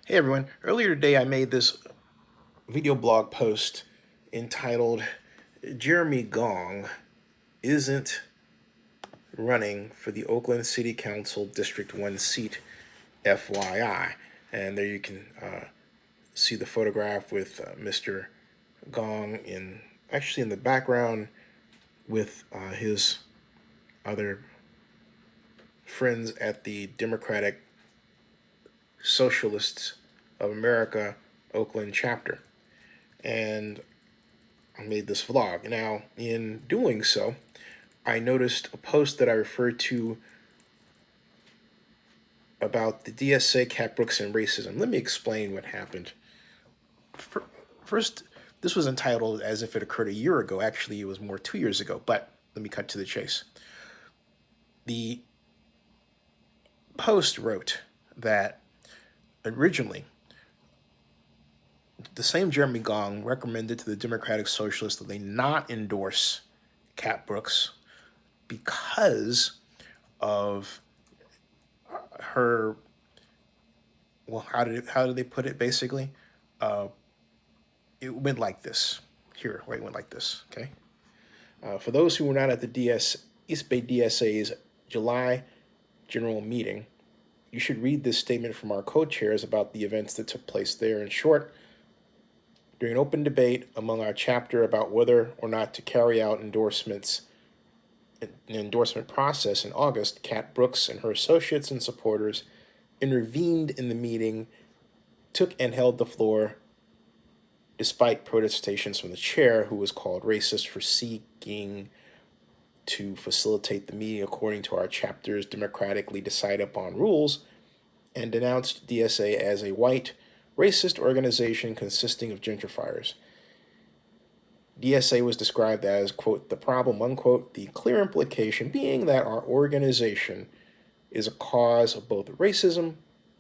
Hey everyone, earlier today I made this video blog post entitled Jeremy Gong isn't running for the Oakland City Council District 1 seat, FYI. And there you can see the photograph with Mr. Gong in the background with his other friends at the Democratic Socialists of America Oakland chapter. And I made this vlog. Now, in doing so, I noticed a post that I referred to about the DSA, Cat Brooks, and racism. Let me explain what happened. First, this was entitled as if it occurred a year ago. Actually, it was more 2 years ago, but let me cut to the chase. The post wrote that originally, the same Jeremy Gong recommended to the Democratic Socialists that they not endorse Cat Brooks because of her, well, how did they put it? Basically, uh, it went like this. Here, wait, it went like this. Okay. For those who were not at the East Bay DSA's July general meeting, you should read this statement from our co-chairs about the events that took place there. In short, during an open debate among our chapter about whether or not to carry out an endorsement process in August, Cat Brooks and her associates and supporters intervened in the meeting, took and held the floor despite protestations from the chair, who was called racist for seeking to facilitate the meeting according to our chapter's democratically decided upon rules, and denounced DSA as a white, racist organization consisting of gentrifiers. DSA was described as, quote, the problem, unquote, the clear implication being that our organization is a cause of both racism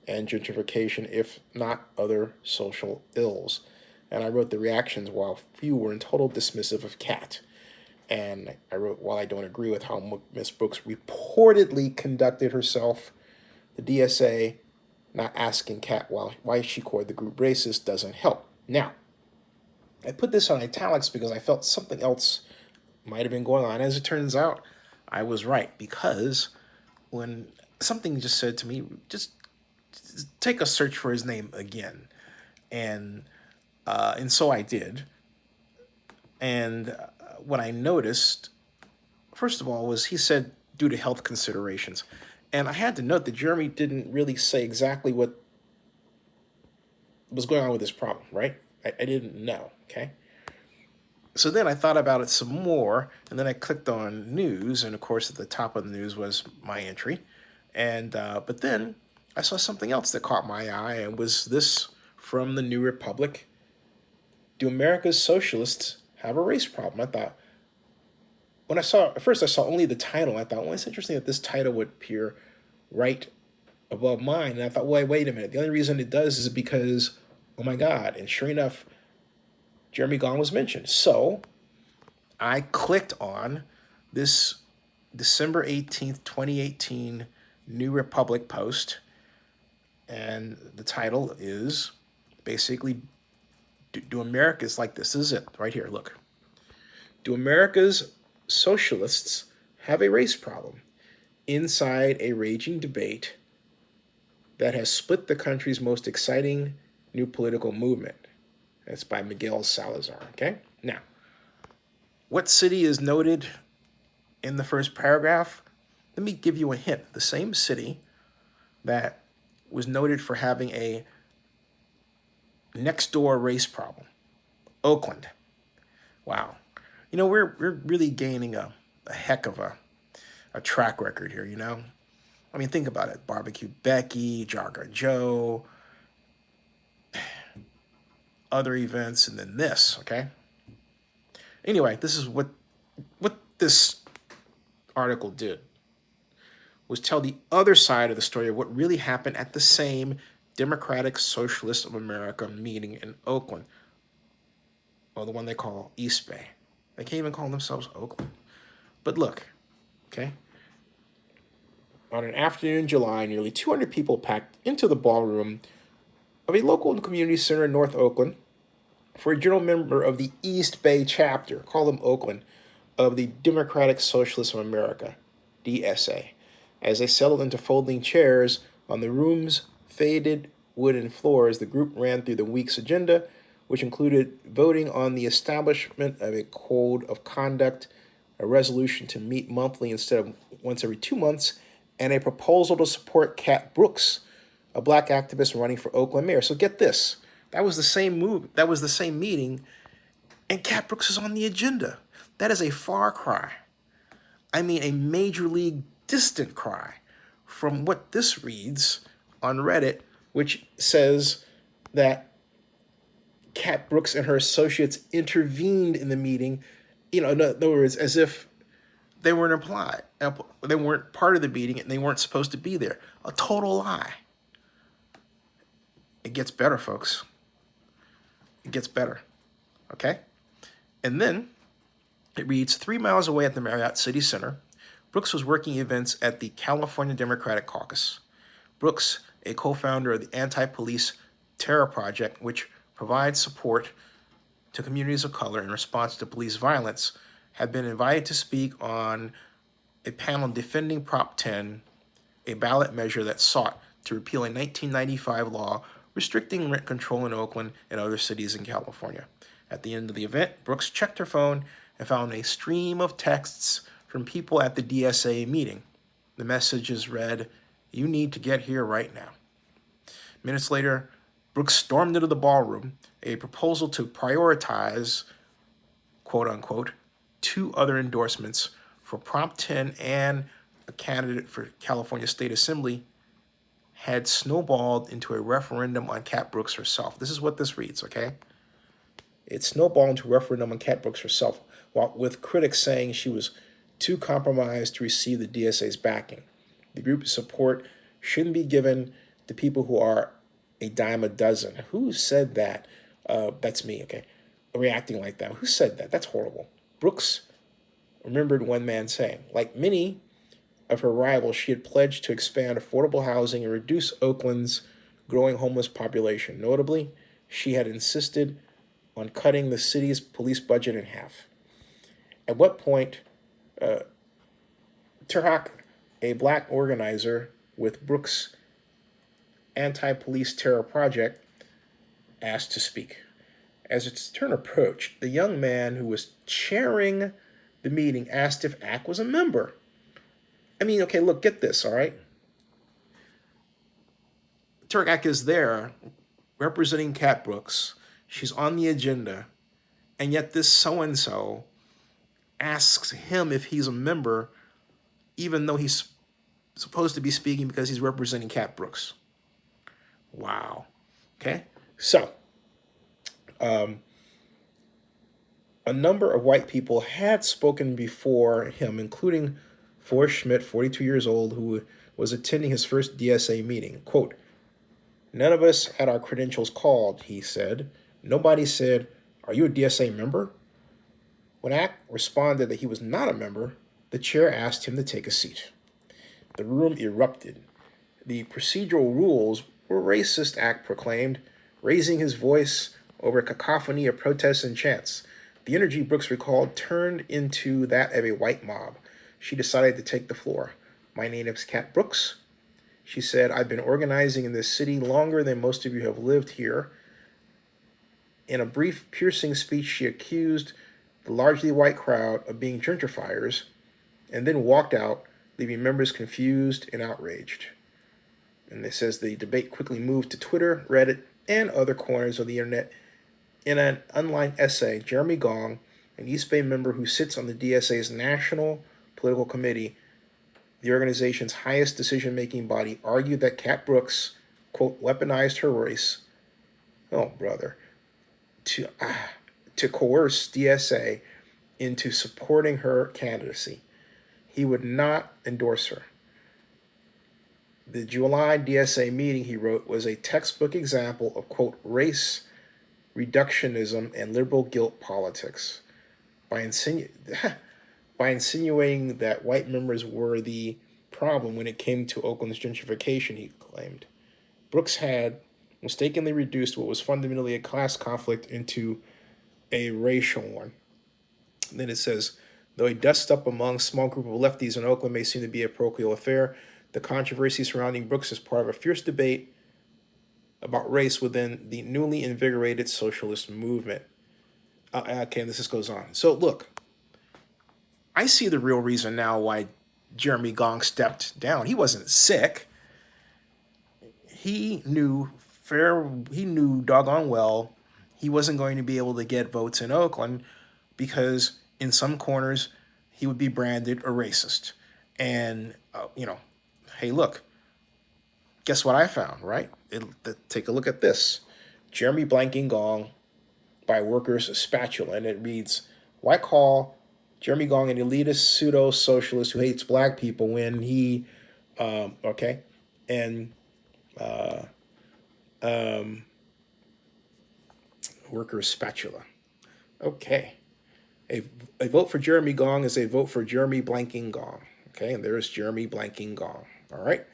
and gentrification, if not other social ills. And I wrote the reactions while few were in total dismissive of Cat. And I wrote, while I don't agree with how Miss Brooks reportedly conducted herself, the DSA not asking Cat why she called the group racist doesn't help. Now, I put this on italics because I felt something else might have been going on. As it turns out, I was right, because when something just said to me, just take a search for his name again. And so I did. And what I noticed, first of all, was he said due to health considerations. And I had to note that Jeremy didn't really say exactly what was going on with this problem, right? I didn't know, okay? So then I thought about it some more, and then I clicked on news, and of course at the top of the news was my entry. But then I saw something else that caught my eye, and was this from the New Republic. Do America's socialists have a race problem? I thought, at first I saw only the title. I thought, well, it's interesting that this title would appear right above mine. And I thought, wait a minute. The only reason it does is because, oh my God. And sure enough, Jeremy Gong was mentioned. So I clicked on this December 18th, 2018 New Republic post. And the title is basically, do America's like this? This is it right here. Look. Do America's socialists have a race problem inside a raging debate that has split the country's most exciting new political movement? That's by Miguel Salazar, okay? Now, what city is noted in the first paragraph? Let me give you a hint. The same city that was noted for having a next door race problem, Oakland. Wow. You know, we're really gaining a heck of a track record here, you know? I mean, think about it. Barbecue Becky, Jogger Joe, other events, and then this, okay? Anyway, this is what this article did, was tell the other side of the story of what really happened at the same Democratic Socialists of America meeting in Oakland, or the one they call East Bay. They can't even call themselves Oakland. But look, okay? On an afternoon in July, nearly 200 people packed into the ballroom of a local community center in North Oakland for a general member of the East Bay chapter, call them Oakland, of the Democratic Socialists of America, DSA. As they settled into folding chairs on the room's faded wooden floors, the group ran through the week's agenda, which included voting on the establishment of a code of conduct, a resolution to meet monthly instead of once every 2 months, and a proposal to support Cat Brooks, a black activist running for Oakland mayor. So get this. That was the same move. That was the same meeting, and Cat Brooks is on the agenda. That is a far cry. I mean, a major league distant cry from what this reads on Reddit, which says that Cat Brooks and her associates intervened in the meeting. In other words, as if they weren't implied. They weren't part of the meeting and they weren't supposed to be there. A total lie. It gets better, folks. It gets better. Okay? And then it reads 3 miles away at the Marriott City Center, Brooks was working events at the California Democratic Caucus. Brooks, a co-founder of the Anti-Police Terror Project, which provides support to communities of color in response to police violence, had been invited to speak on a panel defending Prop 10, a ballot measure that sought to repeal a 1995 law restricting rent control in Oakland and other cities in California. At the end of the event, Brooks checked her phone and found a stream of texts from people at the DSA meeting. The messages read, "You need to get here right now." Minutes later, Brooks stormed into the ballroom, a proposal to prioritize, quote unquote, 2 other endorsements for Prop 10 and a candidate for California State Assembly had snowballed into a referendum on Cat Brooks herself. This is what this reads, okay? It snowballed into a referendum on Cat Brooks herself, with critics saying she was too compromised to receive the DSA's backing. The group's support shouldn't be given to people who are a dime a dozen. Who said that? That's me, okay? Reacting like that. Who said that? That's horrible. Brooks remembered one man saying, like many of her rivals, she had pledged to expand affordable housing and reduce Oakland's growing homeless population. Notably, she had insisted on cutting the city's police budget in half. At what point, Turhak, a black organizer with Brooks' Anti-Police Terror Project, asked to speak. As its turn approached, the young man who was chairing the meeting asked if ACT was a member. I mean, okay, look, get this, all right? Turhak is there representing Cat Brooks. She's on the agenda, and yet this so-and-so asks him if he's a member, even though he's supposed to be speaking because he's representing Cat Brooks. Wow. Okay? So, a number of white people had spoken before him, including Forrest Schmidt, 42 years old, who was attending his first DSA meeting. Quote, "None of us had our credentials called," he said. "Nobody said, 'Are you a DSA member?' When ACT responded that he was not a member, the chair asked him to take a seat. The room erupted. The procedural rules were racist, ACT proclaimed, raising his voice over a cacophony of protests and chants. The energy, Brooks recalled, turned into that of a white mob. She decided to take the floor. "My name is Cat Brooks," she said. "I've been organizing in this city longer than most of you have lived here." In a brief, piercing speech, she accused the largely white crowd of being gentrifiers and then walked out, leaving members confused and outraged. And it says the debate quickly moved to Twitter, Reddit, and other corners of the internet. In an online essay, Jeremy Gong, an East Bay member who sits on the DSA's National Political Committee, the organization's highest decision-making body, argued that Cat Brooks, quote, weaponized her race, oh brother, to coerce DSA into supporting her candidacy. He would not endorse her. The July DSA meeting, he wrote, was a textbook example of, quote, race reductionism and liberal guilt politics. By insinuating that white members were the problem when it came to Oakland's gentrification, he claimed. Brooks had mistakenly reduced what was fundamentally a class conflict into a racial one. And then it says, though a dust up among a small group of lefties in Oakland may seem to be a parochial affair, the controversy surrounding Brooks is part of a fierce debate about race within the newly invigorated socialist movement. Okay, this just goes on. So look, I see the real reason now why Jeremy Gong stepped down. He wasn't sick. He knew he knew doggone well he wasn't going to be able to get votes in Oakland because in some corners he would be branded a racist. And hey, look, guess what I found, right? Take a look at this. Jeremy Blanking Gong by Workers Spatula, and it reads, why call Jeremy Gong an elitist pseudo-socialist who hates black people when he, okay, and Workers Spatula. Okay. A vote for Jeremy Gong is a vote for Jeremy Blanking Gong. Okay, and there's Jeremy Blanking Gong. All right.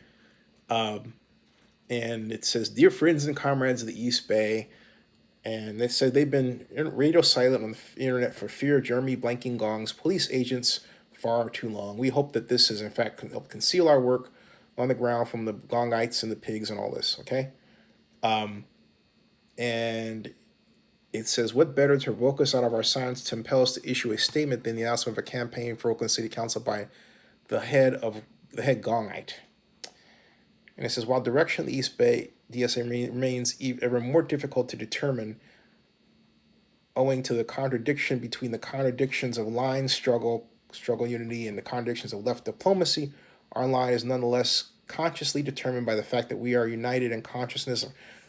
And it says, dear friends and comrades of the East Bay, and they said they've been radio silent on the internet for fear of Jeremy Blanking Gong's police agents far too long. We hope that this has in fact helped conceal our work on the ground from the Gongites and the pigs and all this, okay? And it says, what better to provoke us out of our silence to compel us to issue a statement than the announcement of a campaign for Oakland City Council by the head Gongite. And it says, while direction of the East Bay DSA remains ever more difficult to determine owing to the contradiction between the contradictions of line struggle unity, and the contradictions of left diplomacy, our line is nonetheless consciously determined by the fact that we are united in consciousness.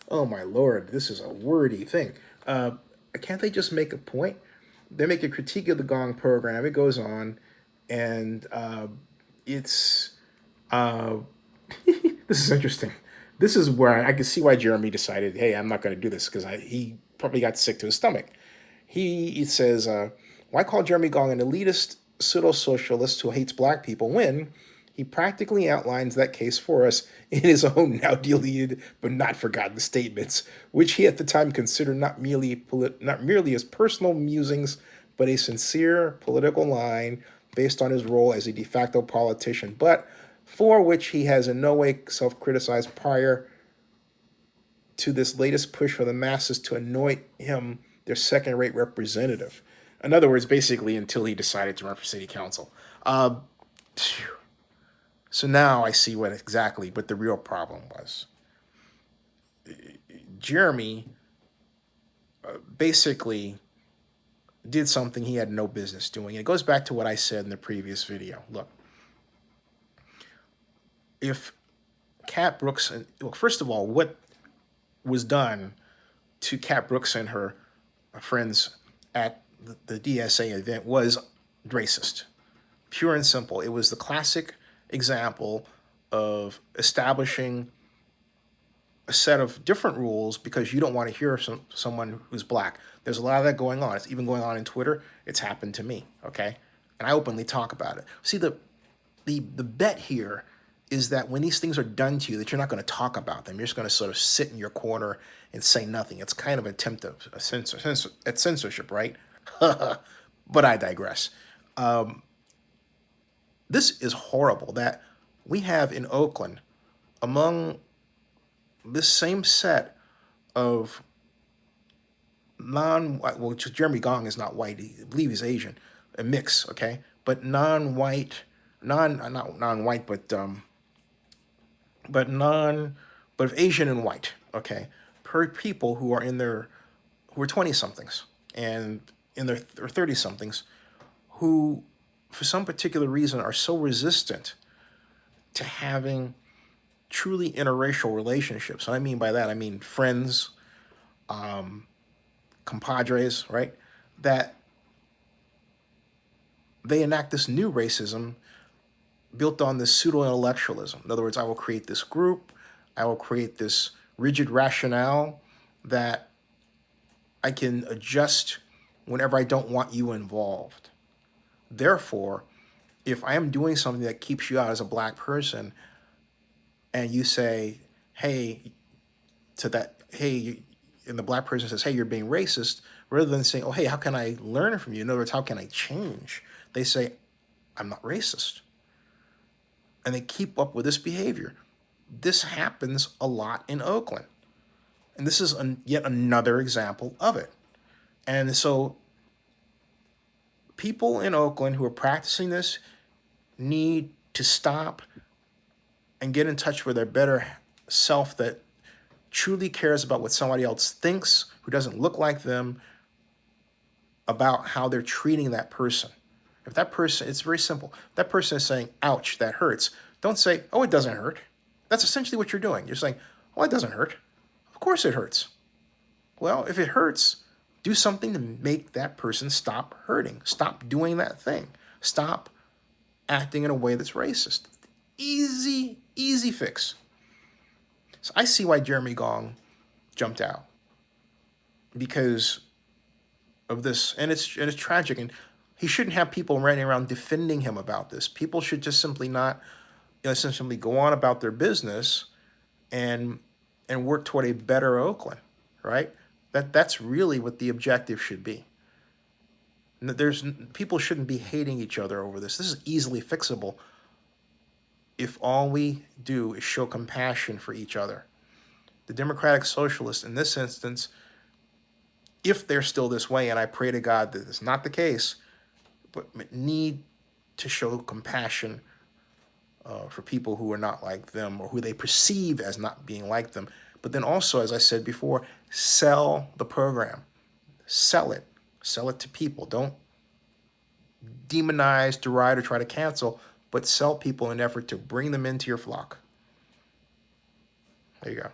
Oh my Lord, this is a wordy thing. Can't they just make a point? They make a critique of the Gong program. It goes on, and it's this is interesting. This is where I can see why Jeremy decided, hey, I'm not going to do this, because he probably got sick to his stomach. He says, why call Jeremy Gong an elitist pseudo-socialist who hates black people when he practically outlines that case for us in his own now deleted but not forgotten statements, which he at the time considered not merely as personal musings, but a sincere political line based on his role as a de facto politician, but for which he has in no way self-criticized prior to this latest push for the masses to anoint him their second-rate representative. In other words, basically until he decided to run for city council. So now I see what the real problem was. Jeremy basically did something he had no business doing. It goes back to what I said in the previous video. Look, if Cat Brooks, well, first of all, what was done to Cat Brooks and her friends at the DSA event was racist, pure and simple. It was the classic example of establishing a set of different rules because you don't want to hear someone who's black. There's a lot of that going on. It's even going on in Twitter. It's happened to me, okay? And I openly talk about it. See, the bet here is that when these things are done to you, that you're not going to talk about them. You're just going to sort of sit in your corner and say nothing. It's kind of an attempt at censorship, right? But I digress. This is horrible that we have in Oakland, among this same set of non-white, well, Jeremy Gong is not white, I believe he's Asian, a mix, okay? But non-white, not non-white, but Asian and white, okay? Per people who are who are 20-somethings and in their 30-somethings, who for some particular reason are so resistant to having truly interracial relationships. And I mean by that, I mean friends, compadres, right? That they enact this new racism built on this pseudo-intellectualism. In other words, I will create this group, I will create this rigid rationale that I can adjust whenever I don't want you involved. Therefore, if I am doing something that keeps you out as a black person, and you say, hey, to that hey, and the black person says, hey, you're being racist, rather than saying, oh, hey, how can I learn from you? In other words, how can I change? They say, I'm not racist. And they keep up with this behavior. This happens a lot in Oakland. And this is yet another example of it. And so people in Oakland who are practicing this need to stop and get in touch with their better self that truly cares about what somebody else thinks, who doesn't look like them, about how they're treating that person. If that person, it's very simple. If that person is saying, ouch, that hurts. Don't say, oh, it doesn't hurt. That's essentially what you're doing. You're saying, oh, it doesn't hurt. Of course it hurts. Well, if it hurts, do something to make that person stop hurting. Stop doing that thing. Stop acting in a way that's racist. Easy, easy fix. So I see why Jeremy Gong jumped out, because of this, and it's tragic, and he shouldn't have people running around defending him about this. People should just simply not, simply go on about their business and work toward a better Oakland, right? That's really what the objective should be. People shouldn't be hating each other over this. This is easily fixable if all we do is show compassion for each other. The Democratic Socialists, in this instance, if they're still this way, and I pray to God that it's not the case, but need to show compassion for people who are not like them, or who they perceive as not being like them. But then also, as I said before, sell the program. Sell it. Sell it to people. Don't demonize, deride, or try to cancel, but sell people in an effort to bring them into your flock. There you go.